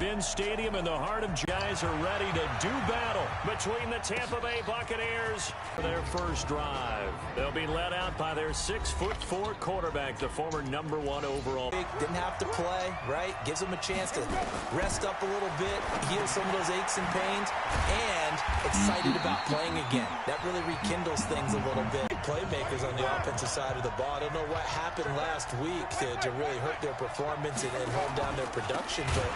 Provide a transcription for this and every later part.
Mercedes-Benz Stadium in the heart of guys are ready to do battle between the Tampa Bay Buccaneers for their first drive. They'll be led out by their 6'4" quarterback, the former #1 overall. Didn't have to play, right? Gives them a chance to rest up a little bit, heal some of those aches and pains, and excited about playing again. That really rekindles things a little bit. Playmakers on the offensive side of the ball. I don't know what happened last week to really hurt their performance and hold down their production, but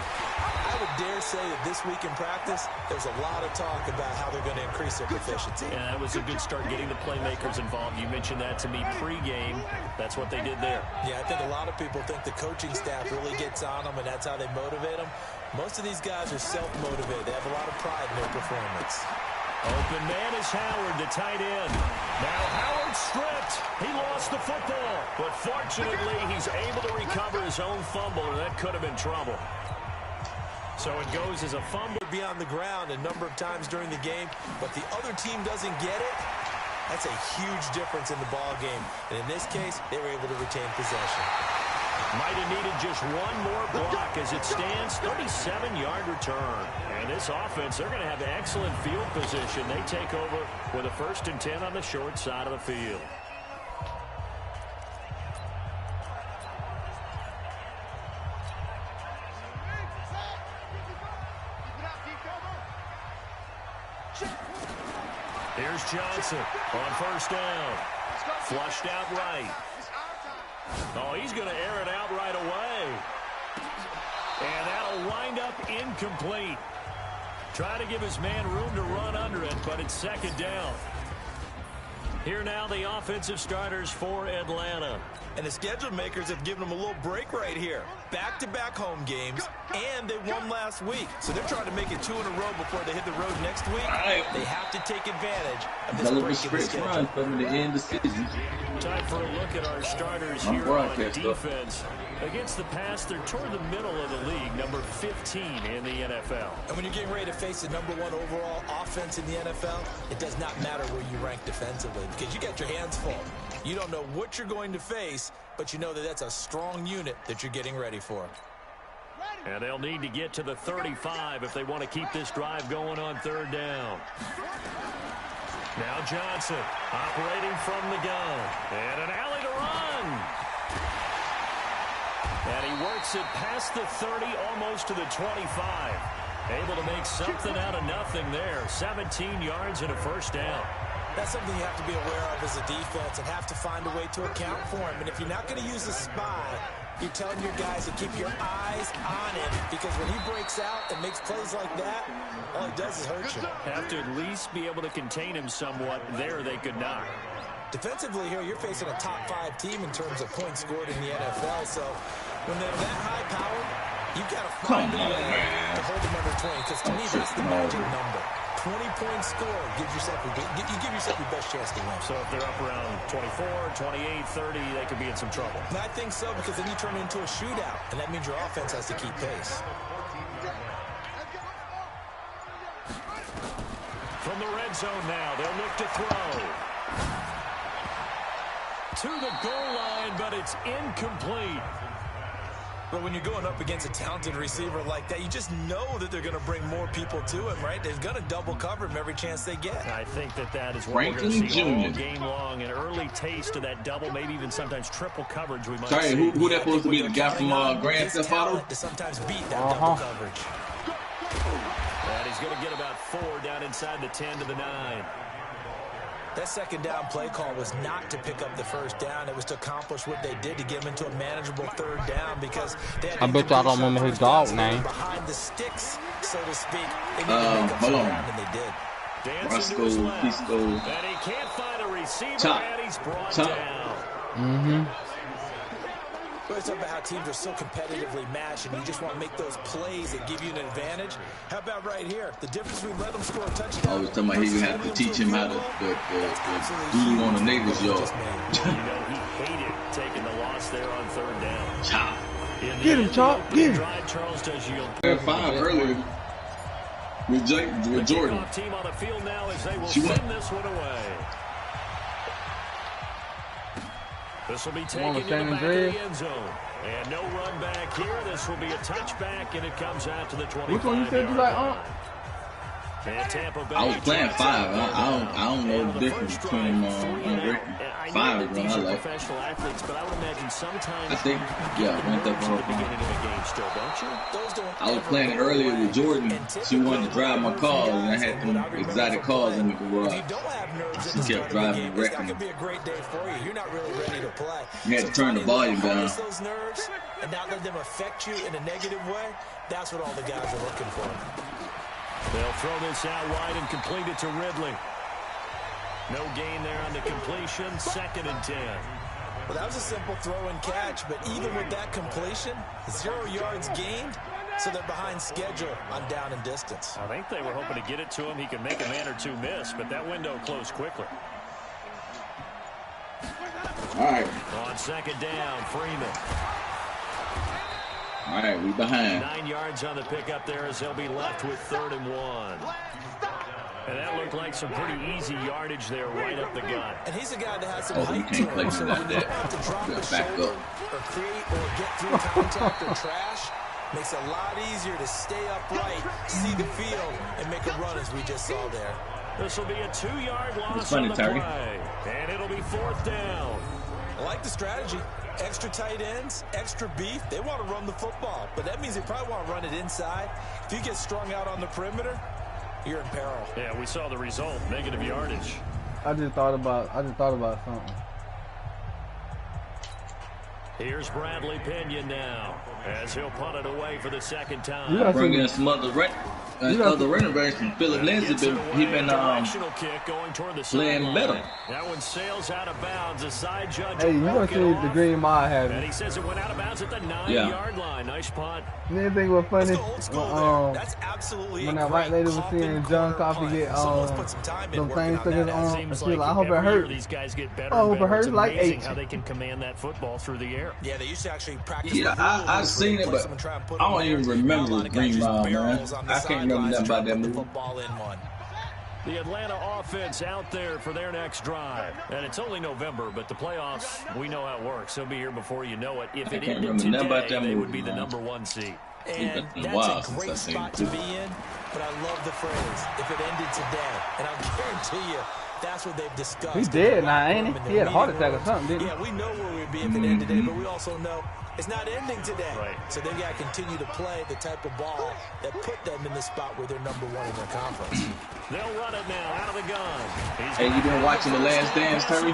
I would dare say that this week in practice, there's a lot of talk about how they're going to increase their proficiency. Yeah, that was a good start getting the playmakers involved. You mentioned that to me pregame. That's what they did there. Yeah, I think a lot of people think the coaching staff really gets on them, and that's how they motivate them. Most of these guys are self-motivated. They have a lot of pride in their performance. Open man is Howard, the tight end. Now Howard stripped. He lost the football, but fortunately he's able to recover his own fumble, or that could have been trouble. So it goes as a fumble. Be on the ground a number of times during the game, but the other team doesn't get it. That's a huge difference in the ball game. And in this case, they were able to retain possession. Might have needed just one more block. As it stands, 37-yard return. And this offense, they're going to have excellent field position. They take over with a 1st and 10 on the short side of the field. Here's Johnson on 1st down. Flushed out right. Oh, he's going to air it out right away. And that'll wind up incomplete. Try to give his man room to run under it, but it's 2nd down. Here now the offensive starters for Atlanta. And the schedule makers have given them a little break right here. Back-to-back home games, and they won last week. So they're trying to make it 2 in a row before they hit the road next week. They have to take advantage of this break in the schedule. Run from the end of the season. Time for a look at our starters here on defense. Against the pass, they're toward the middle of the league, number 15 in the NFL. And when you're getting ready to face the #1 overall offense in the NFL, it does not matter where you rank defensively because you got your hands full. You don't know what you're going to face, but you know that that's a strong unit that you're getting ready for. And they'll need to get to the 35 if they want to keep this drive going on 3rd down. Now Johnson operating from the gun. And an alley to run. And he works it past the 30, almost to the 25. Able to make something out of nothing there. 17 yards and a 1st down. That's something you have to be aware of as a defense and have to find a way to account for him. And if you're not going to use a spy, you're telling your guys to keep your eyes on him because when he breaks out and makes plays like that, all he does is hurt you. Have to at least be able to contain him somewhat. There they could not. Defensively here, you're facing a top 5 team in terms of points scored in the NFL. So when they're that high powered, you've got to find a way to hold them under 20 because to me, that's the magic number. 20-point score gives yourself you give yourself your best chance to win. So if they're up around 24, 28, 30, they could be in some trouble. And I think so because then you turn it into a shootout, and that means your offense has to keep pace. From the red zone now, they'll look to throw. To the goal line, but it's incomplete. But when you're going up against a talented receiver like that, you just know that they're going to bring more people to him, right? They're going to double cover him every chance they get. I think that is what we're going to see all game long. An early taste of that double, maybe even sometimes triple coverage we might see. Who that supposed to be the guy from Grand Theft Auto? To sometimes beat that double coverage. And he's going to get about 4 down inside the 10 to the 9. That 2nd down play call was not to pick up the 1st down. It was to accomplish what they did to get them into a manageable 3rd down because they had I bet y'all don't remember his dog name. Behind the sticks, so to speak. They need to make up some ground, and they did. Roscoe, and he can't find a receiver, and he's brought down. But it's about how teams are so competitively matched, and you just want to make those plays that give you an advantage. How about right here? The difference between let them score a touchdown. I was talking about he would have to teach him how to do on the neighbor's yard. He hated taking the loss there on 3rd down. Chop. Get him, Chop. Get him. Charles does yield. 5 earlier with Jordan. Team on the field now as they will send this one away. The This will be taken to the back of the end zone. And no run back here. This will be a touchback, and it comes out to the 25-yard line. Which one you said you like, I was playing 5. I don't know the difference between them and Ricky. 5 is what I like. Professional athletes, but I would imagine sometimes I think, yeah, I went that the beginning of a game still, don't you? I was playing it earlier with Jordan. She wanted to drive my cars, and I had them exotic cars in the garage. She kept driving and wrecking them. You had to turn the volume down. And not let them affect you in a negative way. That's what all the guys are looking for. They'll throw this out wide and complete it to Ridley. No gain there on the completion. 2nd and 10. Well, that was a simple throw and catch, but even with that completion, 0 yards gained, so they're behind schedule on down and distance. I think they were hoping to get it to him. He could make a man or two miss, but that window closed quickly. All right. On 2nd down, Freeman. All right, we behind. 9 yards on the pickup there as they'll be left with 3rd and 1. And that looked like some pretty easy yardage there right up the gut. And he's a guy that has some you height can't to play him, me so like when you that. don't have to drop You the gotta back shoulder up. or create or get through contact or trash, makes it a lot easier to stay upright, see the field, and make a run as we just saw there. This will be a 2-yard loss funny, on the Terry. play. And it'll be 4th down. I like the strategy. Extra tight ends, extra beef. They want to run the football, but that means they probably want to run it inside. If you get strung out on the perimeter, you're in peril. Yeah, we saw the result. Negative yardage. I just thought about something. Here's Bradley Pinion now as he'll punt it away for the 2nd time. You got Bring some- in some other running backs from Philip Lindsay. He been Directional kick going toward the playing sideline. better. That one sails out of bounds. A side judge. Hey, you gonna see the green mile And having. he says it went out of bounds at the 9-yard line. Nice punt. Anything was funny? Let's go old school there. That's absolutely When a that white great lady was seeing coffin John corner Coffey punt. get Someone's put some time in them working things on took his that. arm, Seems and she like was like, I hope it every year hurt. these guys get better Oh, and if it better. It's hurts like amazing 8. how they can command that football through the air. Yeah, they used to actually practice. Yeah, I seen it, but I don't even remember the Green Mile, man. I can't remember nothing about that movie. The Atlanta offense out there for their next drive. And it's only November, but the playoffs, we know how it works. They'll be here before you know it. If it can't ended remember nothing about today, that they movie, would be the man. #1 seed. And It's been a while that's a since great I've seen spot it, to too. be in, but I love the phrase, if it ended today. And I'll guarantee you, that's what they've discussed. He dead now, ain't he? He had a heart attack or something, didn't he? Yeah, we know where we'd be if it ended today, but we also know it's not ending today. Right. So they've got to continue to play the type of ball that put them in the spot where they're #1 in their conference. They'll run it now out of the gun. Hey, you been watching The Last Dance, Terry?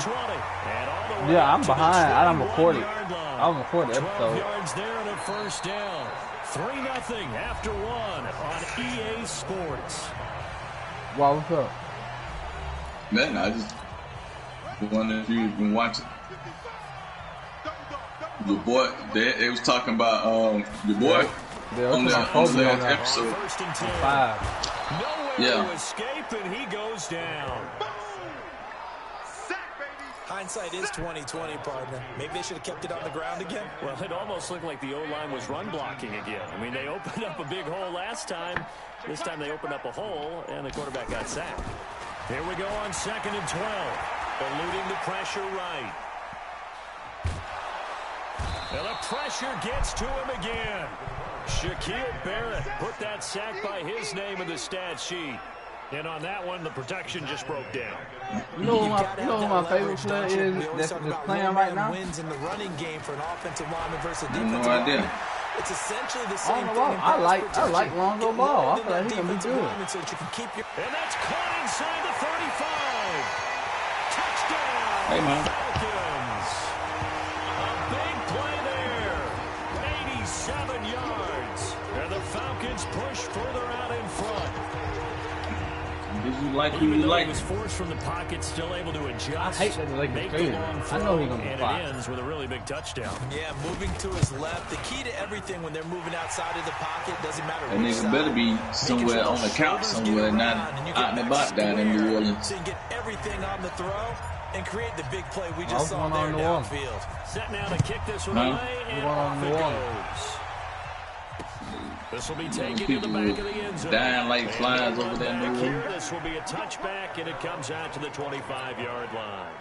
Yeah, I'm behind. I done recorded. I was recording the 12 episode. yards there and a 1st down. 3-0 after 1 on EA Sports. Wow, what's up? Man, I just wondering if you've been watching. Your boy, they was talking about your boy Yeah, on the last episode. 1st and 10. 5. Nowhere Yeah. to escape, and he goes down. Hindsight is 20/20, partner. Maybe they should have kept it on the ground again. Well, it almost looked like the O-line was run blocking again. I mean, they opened up a big hole last time. This time they opened up a hole, and the quarterback got sacked. Here we go on 2nd and 12. Eluding the pressure right. And the pressure gets to him again. Shaquille Barrett put that sack by his name in the stat sheet. And on that one, the protection just broke down. You know what my favorite player is that's playing right now? Wins in the running game for an offensive lineman versus a I have defensive no idea. lineman. It's essentially the same Lonzo thing. Ball. in I pass like protection. Lonzo Get Ball. I loaded feel like in he that gonna be defensive good. lineman so that you can keep your... And that's caught inside the 35. Touchdown, Hey, man. Falcons. A big play there. 87 yards. And the Falcons push further out in front. Did you like who Even you though like? he was forced from the pocket, still able to adjust. I hate that they make can the fade. long I throw, know he gonna be and fine. it ends with a really big touchdown. Yeah, moving to his left. The key to everything when they're moving outside of the pocket, doesn't matter That which nigga side. better be Making somewhere sure on the those couch shoulders somewhere, get not around and you out and get about back down in New square, Orleans. so you get everything on the throw and create the big play we What's just saw going there on in New Orleans? downfield. Set now to kick this one Huh? away, and What's going on off in it New Orleans? goes. This will be Those taken to the people back of the end zone. dying like And flies they'll over run there in back New here. Orleans. This will be a touchback, and it comes out to the 25-yard line.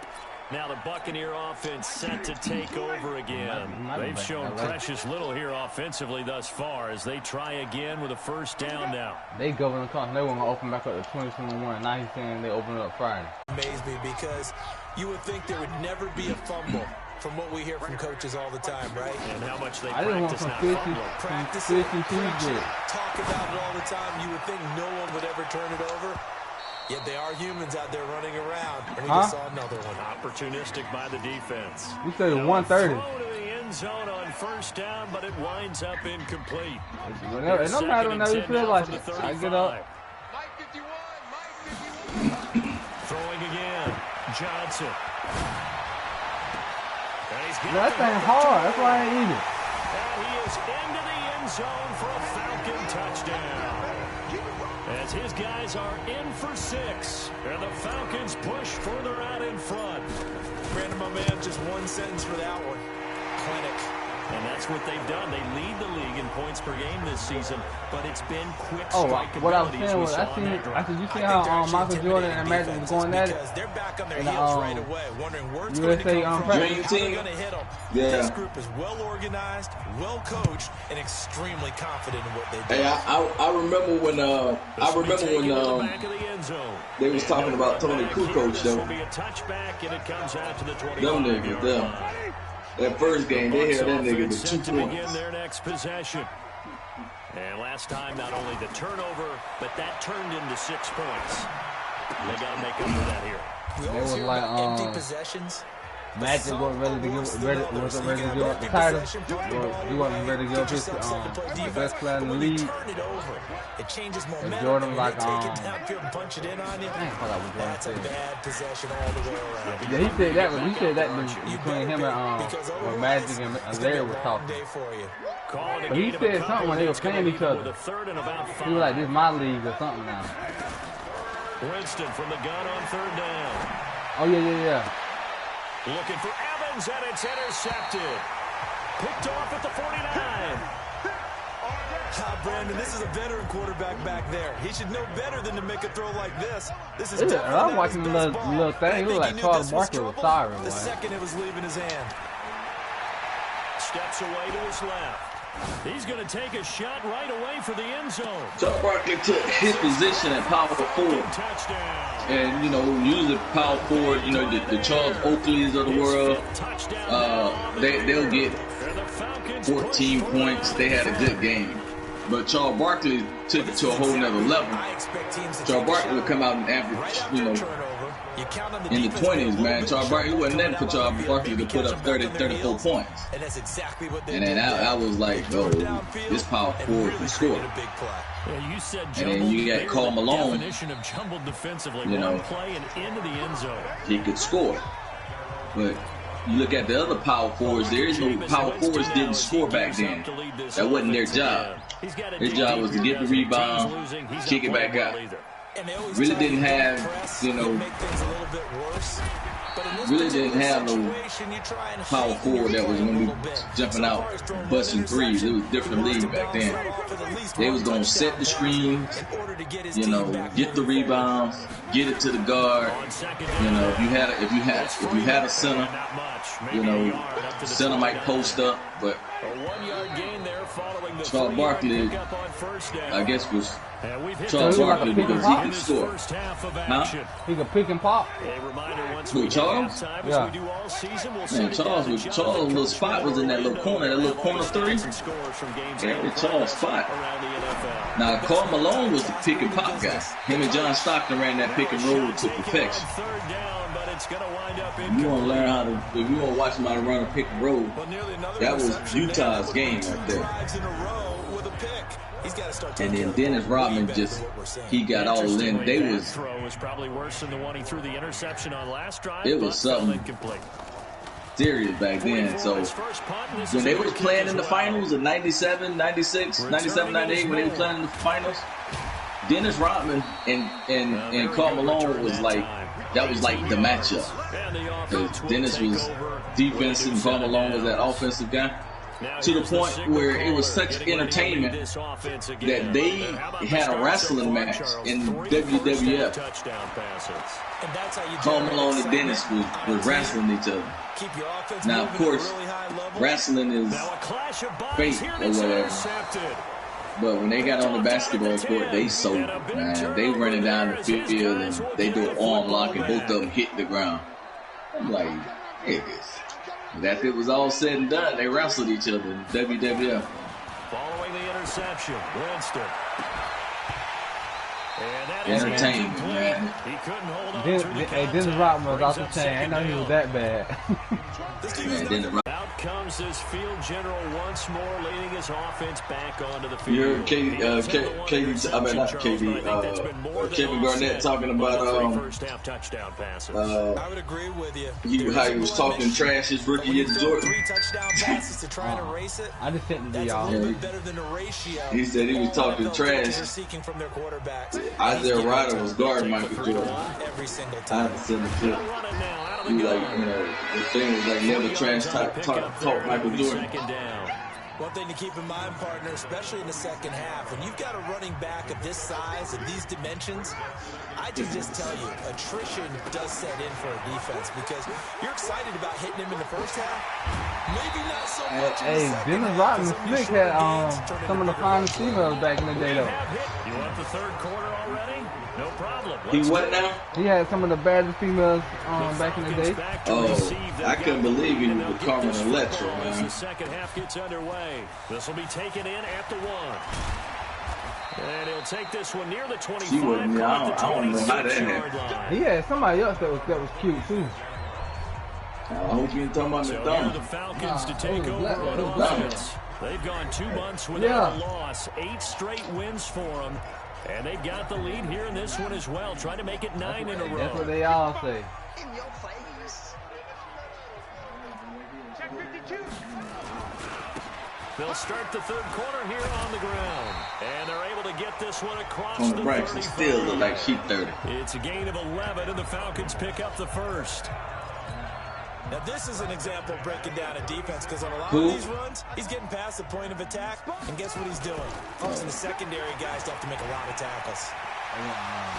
Now the Buccaneer offense set to take over again. They've shown precious little here offensively thus far as they try again with a first down now. They go in the car. They want to open back up to 2021. Now he's saying they open it up Friday. Amazed me because you would think there would never be a fumble from what we hear from coaches all the time, right? And how much they practice not fumbling. Practice it, talk about it all the time. You would think no one would ever turn it over. Yet they are humans out there running around. And we just saw another one. Opportunistic by the defense. We said 130. Throw to the end zone on first down, but it winds up incomplete. It don't matter whenever you feel like it. I get up. Throwing again. Johnson. That thing hard. That's why I ain't eat it. And he is into the end zone for a Falcon touchdown. As his guys are in for 6. And the Falcons push further out in front. Brandon, my man, just one sentence for that one. Clinic. And that's what they've done. They lead the league in points per game this season, but it's been quick strike what I was abilities saying we was, saw in that drive. you see how Michael Jordan and Magic was going at it? They're back on their heels right away, wondering where it's USA going to come from. Dream team. Yeah. This group is well organized, well coached, and extremely confident in what they do. Hey, I remember when they was talking about Tony Kukoc though. Them niggas, them. That first game, they had that nigga with 2 points. Their next possession. And last time, not only the turnover, but that turned into 6 points. They got to make up for that here. We always hear about empty possessions. Magic wasn't ready to give up the title. He wasn't ready to give up his the best player in the league. And Jordan like That's a bad possession all the way around. Yeah, he said that. He said that between him and when Magic and Larry was talking. But he said something when they were playing each other. He was like, "This is my league" or something now. Winston from the gun on third down. Oh yeah. Looking for Evans, and it's intercepted. Picked off at the 49. Brandon, this is a veteran quarterback back there. He should know better than to make a throw like this. This is I'm watching the little thing. He looked like Charles Barkley was sorry. The second it was leaving his hand. Steps away to his left. He's going to take a shot right away for the end zone. Charles Barkley took his position at power forward. And, usually power forward, the Charles Oakleys of the world, they'll get 14 points. They had a good game. But Charles Barkley took it to a whole nother level. Charles Barkley would come out and average, in the 20s, man. Charles Barkley, it wasn't nothing for Charles Barkley to put up 30, 34 points. And then I was like, oh, this power forward can score. And then you got Karl Malone, he could score. But you look at the other power forwards, there is no power forwards didn't score back then. That wasn't their job. Their job was to get the rebound, kick it back out. Really didn't have, really didn't have no power forward that was going to be jumping out, busting threes. It was a different league back then. They was going to set the screens, get the rebounds, get it to the guard. If you had a center, the center might post up, but Charles Barkley, I guess, was Charles Barkley because he could score. Huh? He could pick and pop. Who, Charles? Yeah. Man, Charles' little spot was in that little corner three. Yeah, Charles' spot. Now, Karl Malone was the pick and pop guy. Him and John Stockton ran that pick and roll to perfection. If you want to learn how to, if you want to watch somebody run a pick and roll, that was Utah's game right there. And then Dennis Rodman he got all in. They was probably worse than the one he threw the interception on last drive. It was something serious back then. So when they was playing in the finals of 97, 96, 97, 98, when they were playing in the finals, Dennis Rodman and Karl Malone was like, that was like the matchup. Dennis was defensive and Karl Malone was that offensive guy. to the point where it was such entertainment that they had a wrestling match in WWF. Carmelo and Dennis was wrestling each other. Now, of course, wrestling is fake or whatever. But when they got on the basketball court, they sold, man. They running down the field and they do an arm lock and both of them hit the ground. I'm like, niggas. But after it was all said and done, they wrestled each other in WWF. Following the interception, Winston. Entertainment, man. He couldn't hold on. Dennis Rodman was off the chain. I know he was that bad. Out comes this field general once more, leading his offense back onto the field. You heard Kevin Garnett talking about first half touchdown passes. I would agree with you. how he was talking trash his rookie year to Jordan. 3 touchdown passes to try and erase it. I just think to y'all. Better than the ratio. He said he was talking trash. Seeking from their quarterbacks. Isaiah Ryder was guarding Michael Jordan. Every single I time. haven't seen the clip. He like, the thing was like never trash talk Michael Jordan. One thing to keep in mind, partner, especially in the second half, when you've got a running back of this size and these dimensions, I can just tell you, attrition does set in for a defense because you're excited about hitting him in the first half. Maybe not so much. Hey, Dennis Rodman Slick had some of the finest females back in the day, though. You want the third quarter already? No problem. He what now? He had some of the baddest females back in the day. Oh, I couldn't believe he was with Carmen Electra, man. The second half gets underway. This will be taken in at the 1. And he'll take this one near the 25. She wasn't, I don't know how that happened. He had somebody else that was cute too. I hope you ain't talking about the thumb. The Falcons to take over on offense. They've gone 2 months without a loss. 8 straight wins for them. And they got the lead here in this one as well, trying to make it 9 in a row. That's what they all say. They'll start the third quarter here on the ground. And they're able to get this one across On the the Braxton 35. still look like sheep 30. It's a gain of 11, and the Falcons pick up the first. Now, this is an example of breaking down a defense because on a lot of these runs, he's getting past the point of attack, and guess what he's doing? Forcing the secondary guys to have to make a lot of tackles.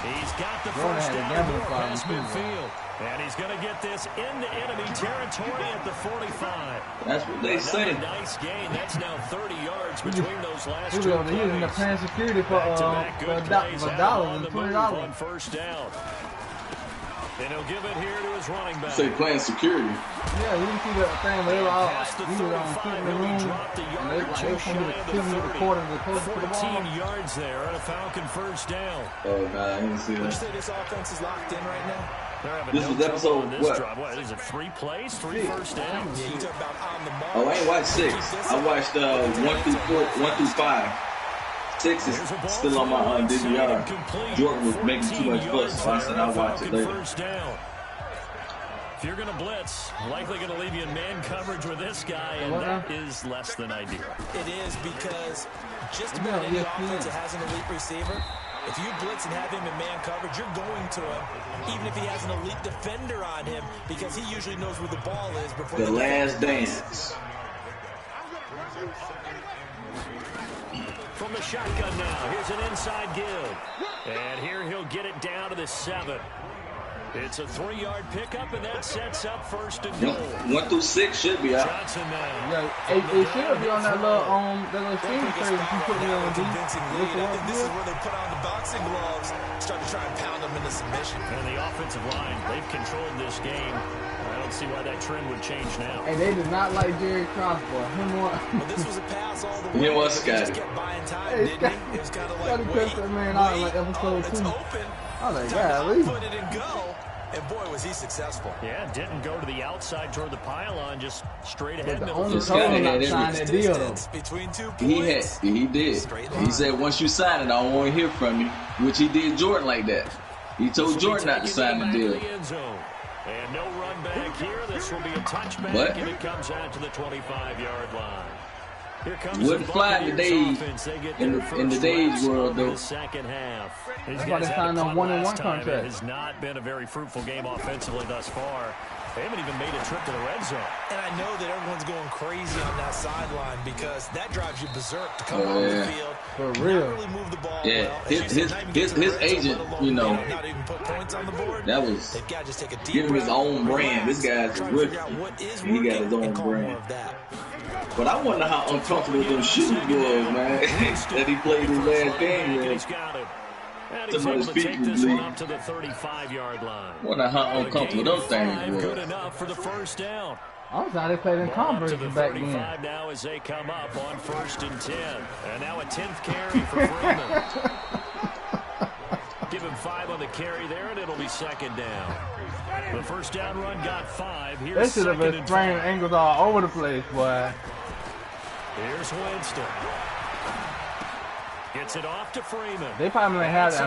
He's got the first down past midfield, and he's going to get this into enemy territory at the 45. That's what they say. Nice gain. That's now 30 yards between those last 2 He was plays. using the plan security for $1 and $20. First down. And he'll give it here to his running back. Say playing security. Yeah, you see that thing where they were all sitting in the room, and they were coming to the quarter of the close to the ball. 14 yards there and a Falcon first down. Oh, nah, I didn't see Would you that. say this offense is locked in right now? This was episode what? What is it, 3 plays, 3 first downs? Yeah, you talk about on the mark. Oh, I ain't watched 6. I watched 1 through 5. 6 is still on my DVR. Jordan was making too much fuss, so I said I'll watch it later. First down. If you're going to blitz, likely going to leave you in man coverage with this guy, and that is less than ideal. It is because just about any offense that has an elite receiver, if you blitz and have him in man coverage, you're going to him, even if he has an elite defender on him, because he usually knows where the ball is before The Last Dance. From the shotgun now, here's an inside give. And here he'll get it down to the 7. It's a 3-yard pickup, and that sets up first and goal. 1 through 6 should be out. Johnson now. Yeah, it should be on that little stream trade that you put me on, D. I think this is where they put on the boxing gloves, start to try and pound them into submission. And the offensive line, they've controlled this game. I don't see why that trend would change now. And they did not like Jerry Crossbow. But this was a pass all the way. He was Scotty. Just kept buying time, Hey, didn't he? It was kind of like, cussed that man out in like episode 2. it's open. I was like, Time golly. to put it and go. And boy, was he successful. Yeah, didn't go to the outside toward the pylon, just straight ahead. The middle only of the Scotty total had not signed that deal, though. Between 2 points. He did. He said, once you sign it, I don't want to hear from you, which he did Jordan like that. He told Jordan not to sign the deal. And no run back here. This will be a touchback, and it comes out to the 25-yard line. Wouldn't fly in today's world, though. Second half. That's why they signed a 1-and-1 contract. It has not been a very fruitful game offensively thus far. They haven't even made a trip to the red zone. And I know that everyone's going crazy on that sideline because that drives you berserk to come on the field. For real. Really move the ball his agent, you know, that was give him his own brand. This guy's rookie. He got his own brand. But I wonder how uncomfortable those shoes was, man, that he played his last game with. Somebody's feet was bleeding. I wonder how uncomfortable those things were. Good enough for the first down. I was how they played in Converse back then. Now as they come up on 1st and 10. And now a 10th carry for Freeman. Give him 5 on the carry there, and it'll be 2nd down. The first down run got 5. Here's they should have been spraying angles all over the place, boy. Here's Winston. Gets it off to Freeman. They probably don't have the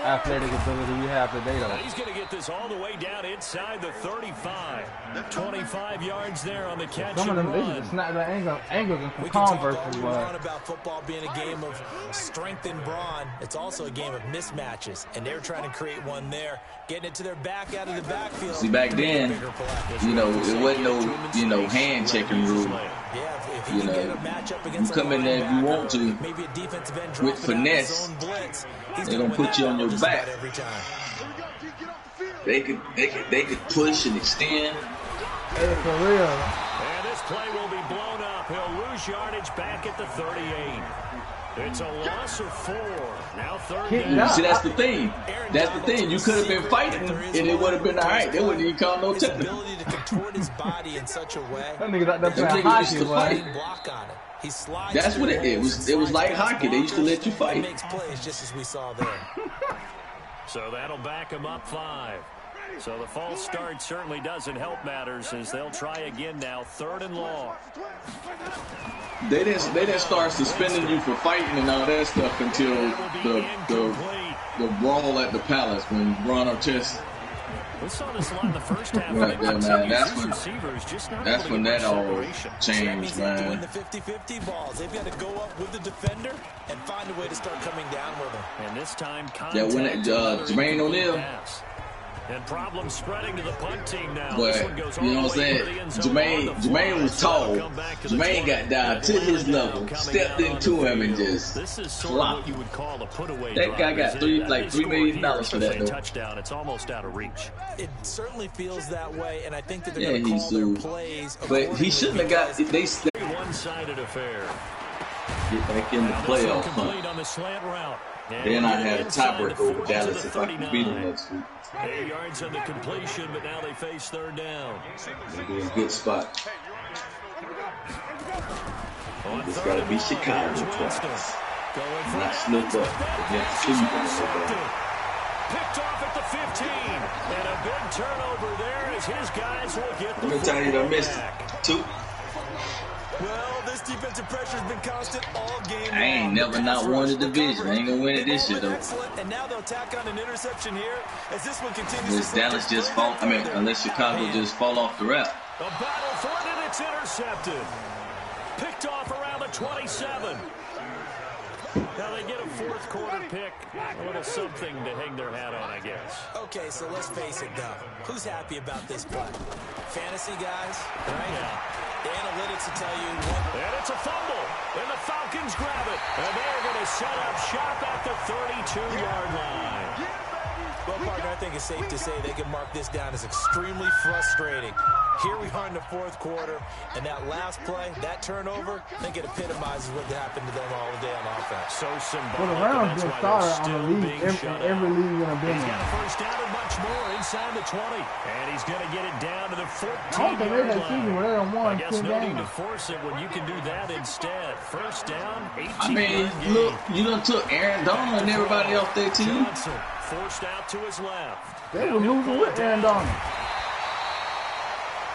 athletic ability we have today, though. He's going to get this all the way down inside the 35. 25 yards there on the catch. Some of them, they just snap the angles and Converse as well. About football being a game of strength and brawn. It's also a game of mismatches, and they're trying to create one there, getting it to their back out of the backfield. See, back then, you know, it wasn't no, you know, hand checking rule. You know, you come in there if you want to with finesse, they're gonna put you on your back. They could push and extend. Hey, for real. And this play will be blown up. He'll lose yardage back at the 38. It's a loss of 4. Now 3rd down. See, that's the thing. That's the thing. You could have been fighting, and it would have been all right. They wouldn't even call no technical. Ability to contort his body in such a way. That nigga out there playing hockey, boy. That's what it was. It was like hockey. They used to let you fight. Makes plays just as we saw there. So that'll back him up 5. So the false start certainly doesn't help matters as they'll try again now. 3rd and long. They didn't start suspending you for fighting and all that stuff until the brawl at the Palace when Ron Artest. We saw this a lot in the first half. Right there, man. That's when that all changed, man. The 50-50 balls. They've got to go up with the defender and find a way to start coming down with them. And this time, Jermaine O'Neal. And problems spreading to the punt team now. But, you know what I'm saying? Jermaine was tall. Jermaine got down to his level, stepped into him, and just flopped. That guy got $3 million for that, though. Touchdown. It's almost out of reach. It certainly feels that way, and I think that they're going to call their plays. But he shouldn't have got it. They one-sided affair. Get back in the playoff hunt. On the slant route. Then I'd have a tiebreaker over Dallas if I could beat them next week. 8 yards on the completion, but now they face 3rd down. It'll be a good spot. It's got to be Chicago twice. Not slip up against Cleveland. Picked off at the 15. And a big turnover there as his guys will get the Let me tell you, I missed it. 2. Well, this defensive pressure has been constant all game. I ain't never not won the division. I ain't gonna win it this year though. And now they'll tack on an interception here as this one continues. Unless Dallas just fall. Unless Chicago just fall off the route. A battle for it, and it's intercepted. Picked off around the 27. Now they get a 4th quarter pick. A little something to hang their hat on, I guess. Okay, so let's face it, though. Who's happy about this play? Fantasy guys, right? Yeah. The analytics will tell you what. And it's a fumble. And the Falcons grab it. And they're going to set up shop at the 32-yard line. Well, partner, I think it's safe to say they can mark this down as extremely frustrating. Here we are in the 4th quarter, and that last play, that turnover, I think it epitomizes what happened to them all day on offense. So symbolic. Well, the round's been started on the league, every league in a He's got a first down and much more inside the 20. And he's going to get it down to the 14-yard line. I guess no need to force it when you can do that instead. First down, 18. Look, you done took Aaron Donald and everybody off their team. Johnson forced out to his left. They were losing with Aaron Donald.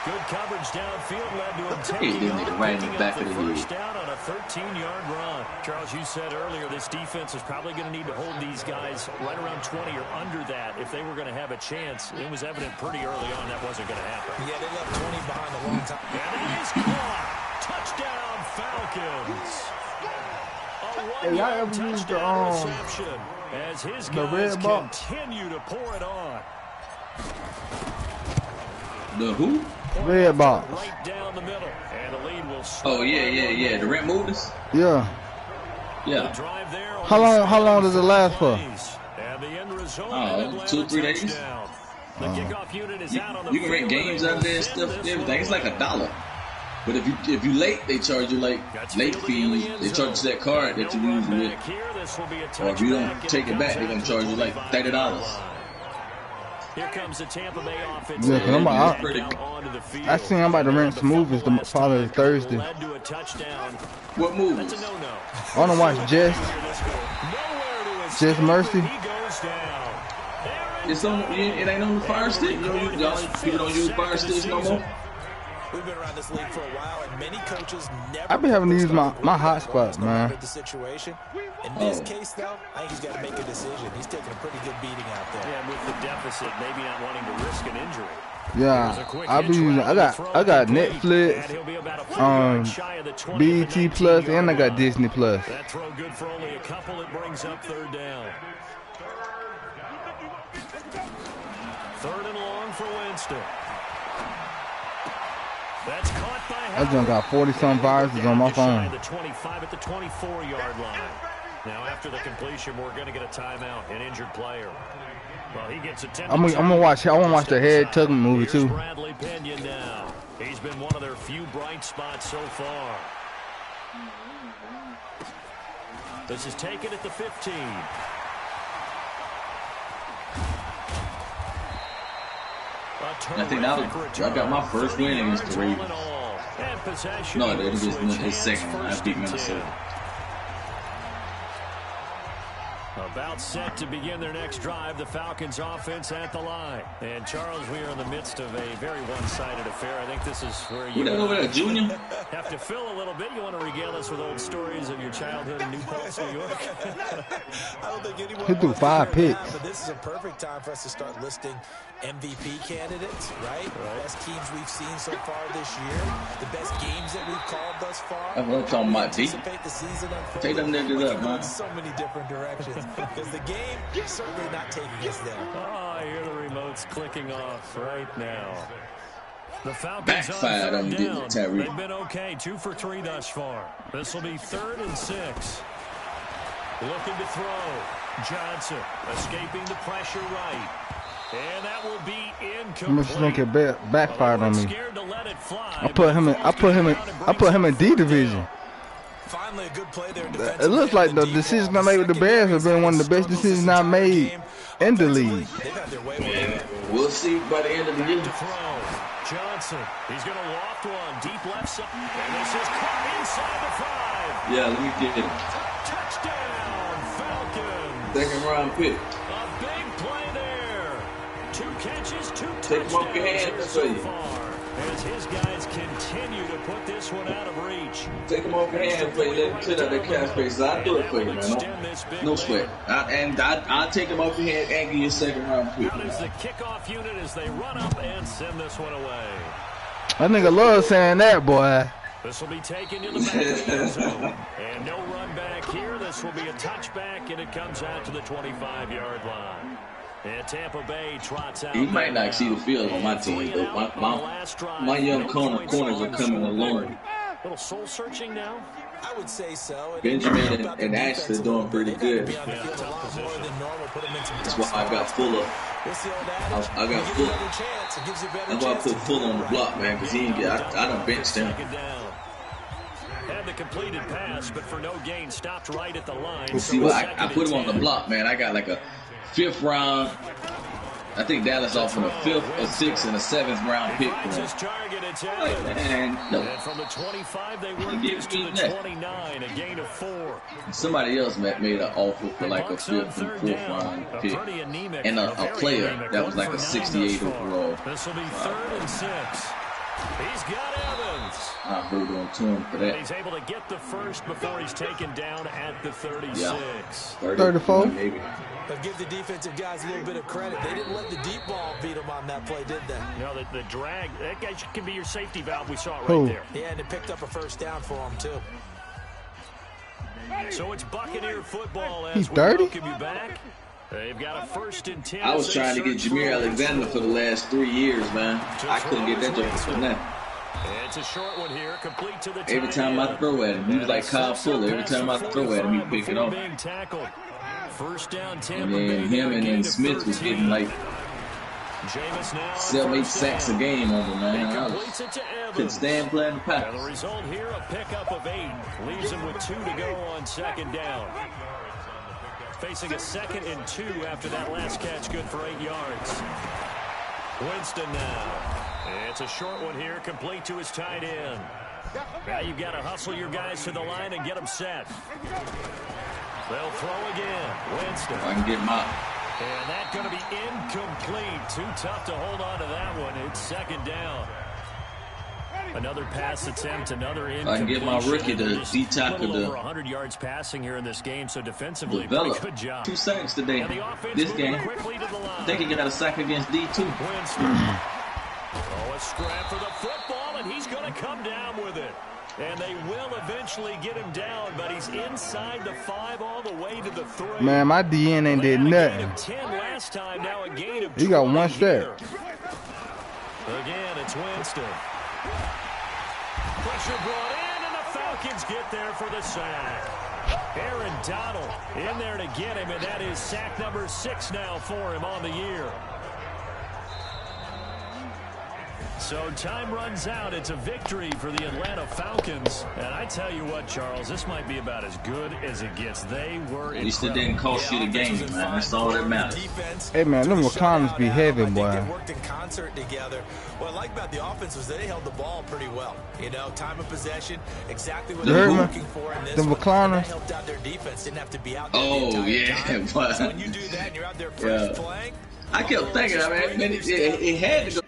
Good coverage downfield led to him taking off, picking up the first down on a 13-yard run. Charles, you said earlier this defense is probably going to need to hold these guys right around 20 or under that if they were going to have a chance. It was evident pretty early on that wasn't going to happen. Yeah, they left 20 behind a long time. And it is caught. Touchdown, Falcons. Hey, y'all ever used the as his the guys red box? continue to pour it on. The who? Red box. Right down the middle. And the lead will Oh yeah. The rent movers? Yeah. Yeah. How long does it last for? And the end result, 2-3 days. The kickoff unit is out on the You can rent games out there and stuff, everything. It's like $1. But if you late, they charge you like late fees. They charge you that card that you use with. Or if you don't take it back, they're gonna charge you like $30. Here comes the Tampa Bay offense. Yeah, I seen I'm about to rent some movies probably Thursday. What movies? I want to watch Just Mercy. It's on. It ain't on the Fire Stick. People don't use Fire Sticks no more. We've been around this league for a while, and many coaches never. I've been having to use my hotspot, man. The situation. In this case, though, I think he's got to make a decision. He's taking a pretty good beating out there. Yeah, with the deficit, maybe not wanting to risk an injury. Yeah, I be using. I got Netflix, BET Plus, and I got Disney Plus. That throw good for only a couple. It brings up third down. Third and long for Winston. That's caught by I just got 40-some viruses on my phone. The 25 at the 24-yard line. Now, after the completion, we're going to get a timeout, an injured player. Well, he gets a I'm gonna watch. I want to watch the Head Tugging movie too. Bradley Pinion now. He's been one of their few bright spots so far. This is taken at the 15. I think I got my first win against the Ravens. No, that is his second one. I beat Minnesota. About set to begin their next drive, the Falcons offense at the line. And Charles, we are in the midst of a very one-sided affair. I think this is where you have to fill a little bit. You want to regale us with old stories of your childhood in New Paltz, New York? I don't think anyone he threw 5 picks. But this is a perfect time for us to start listing MVP candidates, right? The best teams we've seen so far this year, the best games that we've called thus far. I'm going to talk about deep. Take them niggas up, man. So many different directions. Because the game is certainly not taking us there. Oh, I hear the remotes clicking off right now. The Falcons backfired on down. They've been okay, 2 for 3 thus far. This will be 3rd and 6. Looking to throw. Johnson escaping the pressure right. And that will be incomplete. I'm just think it backfired on me. I put him in D division. Finally, a good play there. It looks like the decision I made with the Bears has been one of the best decisions I made in the league. Yeah, we'll see by the end of the year. Johnson, he's going to loft one deep left side, and this is caught inside the 5. Yeah, let me get it. Touchdown, Falcons. Second round pick. A big play there. 2 catches, 2 touchdowns. Take him off your hands so far. As his guys continue to put this one out of reach. Take him off your hands, play. Let him sit out that cap space. I'll do it for you, man. No sweat. I'll take him off your hand and give you a second round pick. How does the kickoff unit as they run up and send this one away? That nigga love saying that, boy. This will be taken to the back of the end zone. And no run back here. This will be a touchback, and it comes out to the 25-yard line. And Tampa Bay trots out. He might not see the field on my team, though. My young corners are coming along. A little soul searching now. I would say so. Benjamin and Ashley are doing pretty good. That's why I got Fuller. I got Fuller. That's why I put Fuller on the block, man, because he ain't get. I done benched him. Had the completed pass, but for no gain, stopped right at the line. See what I put him on the block, man. I got like a 5th round. I think Dallas offered a 5th, a 6th, and a 7th round pick for him. Man, no. And from the 25, they worked this to the 29, a gain of 4. Somebody else made an offer for like a 5th and 4th round pick, and a player that was like a 68 overall. This will be 3rd and 6. He's got Evans. I hold on to him for that. He's able to get the first before he's taken down at the 36. Yeah. 34? Maybe. But give the defensive guys a little bit of credit. They didn't let the deep ball beat them on that play, did they? You know, the drag, that guy can be your safety valve. We saw it right there. Yeah, and it picked up a first down for him, too. So it's Buccaneer football as He's we dirty. welcome you back. They've got a 1st and 10. I was trying to get Jameer Alexander for the last 3 years, man. I couldn't get that joke for nothing. It's a short one here, complete to the Every time I throw at him, he was like Kyle Fuller. Every time I throw at him, he pick it up. First down, And then him and then Smith was getting like 7-8 sacks a game on him, man. I couldn't stand playing the Packers. The result here, a pickup of 8. Leaves him with 2 to go on 2nd down. Facing a 2nd and 2 after that last catch, good for 8 yards. Winston now. It's a short one here, complete to his tight end. Now you've got to hustle your guys to the line and get them set. They'll throw again. Winston. I can get my... And that's going to be incomplete. Too tough to hold on to that one. It's 2nd down. Another pass attempt, another incomplete. I can get my rookie to D-tackle the... over 100 yards passing here in this game, so defensively, develop. good job. 2 sacks today. This game. I think he got a sack against D2. A scrap for the football, and he's going to come down with it. And they will eventually get him down, but he's inside the 5 all the way to the 3. Man, my DN ain't did nothing. 10 last time, now a gain of He got 1 step. Again, it's Winston. Pressure brought in, and the Falcons get there for the sack. Aaron Donald in there to get him, and that is sack number 6 now for him on the year. So time runs out. It's a victory for the Atlanta Falcons. And I tell you what, Charles, this might be about as good as it gets. They were At least it didn't cost you the game, man. That's all that matters. Hey, man, them recliners be heavy, boy. They worked in concert together. What I like about the offense was they held the ball pretty well. You know, time of possession, exactly what they were looking for in this one. The recliners. Helped out their defense. Didn't have to be out there the entire time. So when you do that and you're out there first playing, I kept thinking, I mean, it had to go.